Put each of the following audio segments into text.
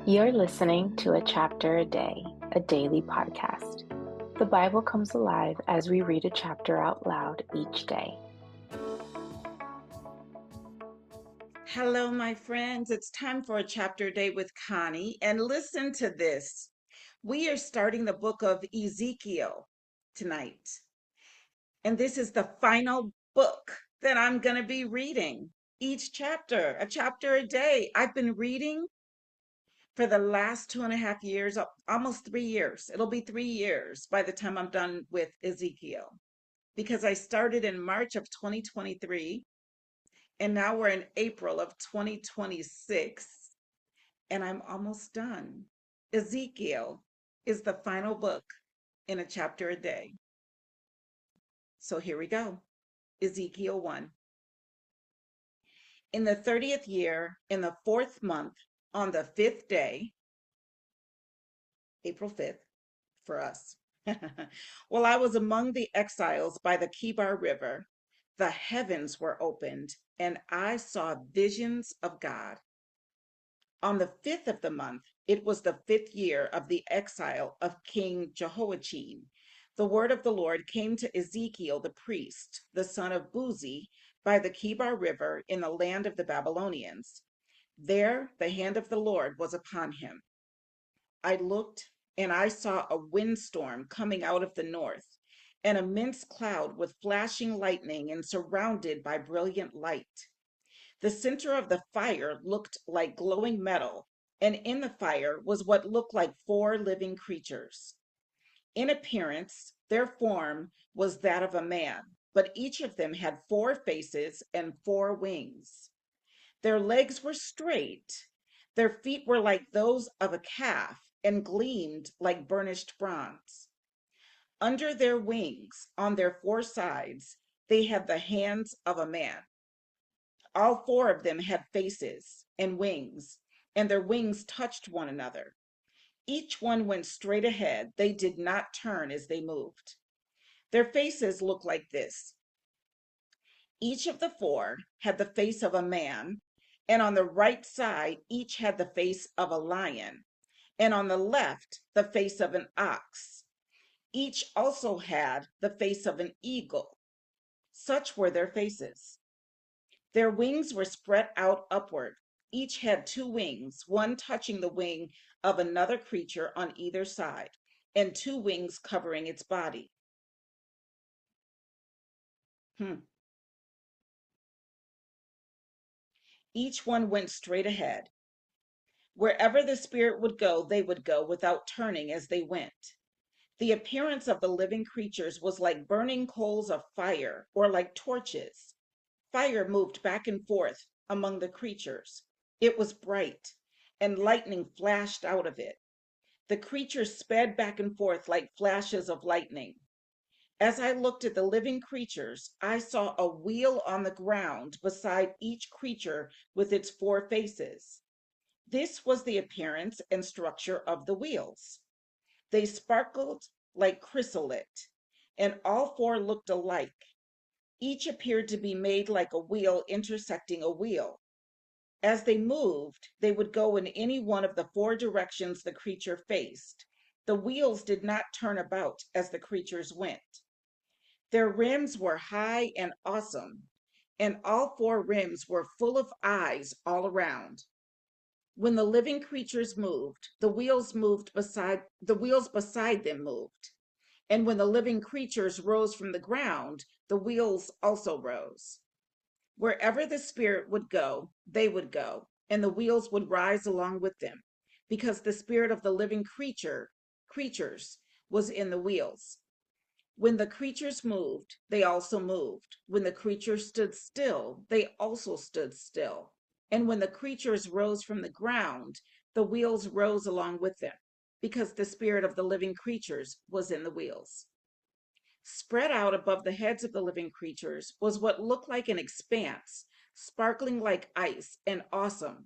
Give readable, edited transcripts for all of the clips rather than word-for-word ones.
You're listening to A Chapter a Day, a daily podcast. The Bible comes alive as we read a chapter out loud each day. Hello, my friends. It's time for a chapter a day with Connie. And listen to this. We are starting the book of Ezekiel tonight. And this is the final book that I'm going to be reading. Each chapter, a chapter a day. I've been reading for the last 2.5 years, almost 3 years. It'll be 3 years by the time I'm done with Ezekiel, because I started in March of 2023. And now we're in April of 2026, and I'm almost done. Ezekiel is the final book in a chapter a day. So here we go. Ezekiel 1. In the 30th year, in the 4th month, on the 5th day, April 5th for us, while I was among the exiles by the Kibar River, the heavens were opened, and I saw visions of God. On the 5th of the month, it was the 5th year of the exile of King Jehoiachin. The word of the Lord came to Ezekiel the priest, the son of Buzi, by the Kibar River in the land of the Babylonians. There the hand of the Lord was upon him. I looked, and I saw a windstorm coming out of the north, an immense cloud with flashing lightning and surrounded by brilliant light. The center of the fire looked like glowing metal, and in the fire was what looked like 4 living creatures. In appearance, their form was that of a man, but each of them had 4 faces and 4 wings. Their legs were straight, their feet were like those of a calf, and gleamed like burnished bronze. Under their wings, on their 4 sides, they had the hands of a man. All 4 of them had faces and wings, and their wings touched one another. Each one went straight ahead. They did not turn as they moved. Their faces looked like this. Each of the 4 had the face of a man, and on the right side, each had the face of a lion, and on the left, the face of an ox. Each also had the face of an eagle. Such were their faces. Their wings were spread out upward. Each had 2 wings, one touching the wing of another creature on either side, and 2 wings covering its body. Each one went straight ahead. Wherever the spirit would go, they would go without turning as they went. The appearance of the living creatures was like burning coals of fire, or like torches. Fire moved back and forth among the creatures. It was bright, and lightning flashed out of it. The creatures sped back and forth like flashes of lightning. As I looked at the living creatures, I saw a wheel on the ground beside each creature with its 4 faces. This was the appearance and structure of the wheels. They sparkled like chrysolite, and all 4 looked alike. Each appeared to be made like a wheel intersecting a wheel. As they moved, they would go in any one of the 4 directions the creature faced. The wheels did not turn about as the creatures went. Their rims were high and awesome, and all 4 rims were full of eyes all around. When the living creatures moved, the wheels beside them moved. And when the living creatures rose from the ground, the wheels also rose. Wherever the spirit would go, they would go, and the wheels would rise along with them, because the spirit of the living creatures was in the wheels. When the creatures moved, they also moved. When the creatures stood still, they also stood still. And when the creatures rose from the ground, the wheels rose along with them, because the spirit of the living creatures was in the wheels. Spread out above the heads of the living creatures was what looked like an expanse, sparkling like ice and awesome.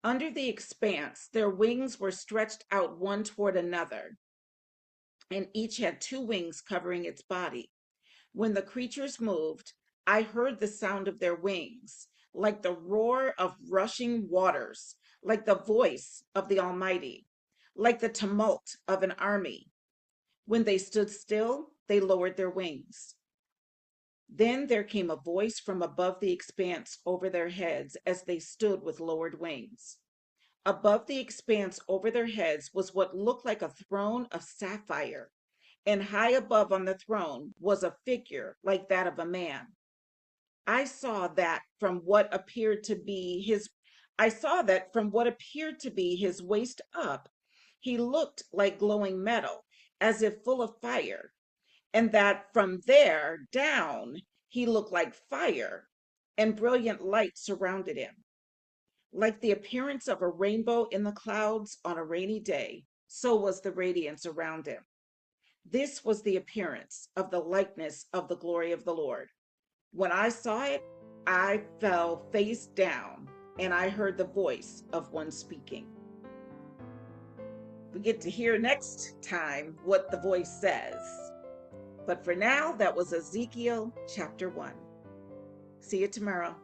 Under the expanse, their wings were stretched out one toward another, and each had 2 wings covering its body. When the creatures moved, I heard the sound of their wings, like the roar of rushing waters, like the voice of the Almighty, like the tumult of an army. When they stood still, they lowered their wings. Then there came a voice from above the expanse over their heads as they stood with lowered wings. Above the expanse over their heads was what looked like a throne of sapphire, and high above on the throne was a figure like that of a man. I saw that from what appeared to be his I saw that from what appeared to be his waist up, he looked like glowing metal, as if full of fire, and that from there down he looked like fire, and brilliant light surrounded him. Like the appearance of a rainbow in the clouds on a rainy day, so was the radiance around him. This was the appearance of the likeness of the glory of the Lord. When I saw it, I fell face down, and I heard the voice of one speaking. We get to hear next time what the voice says. But for now, that was Ezekiel chapter 1. See you tomorrow.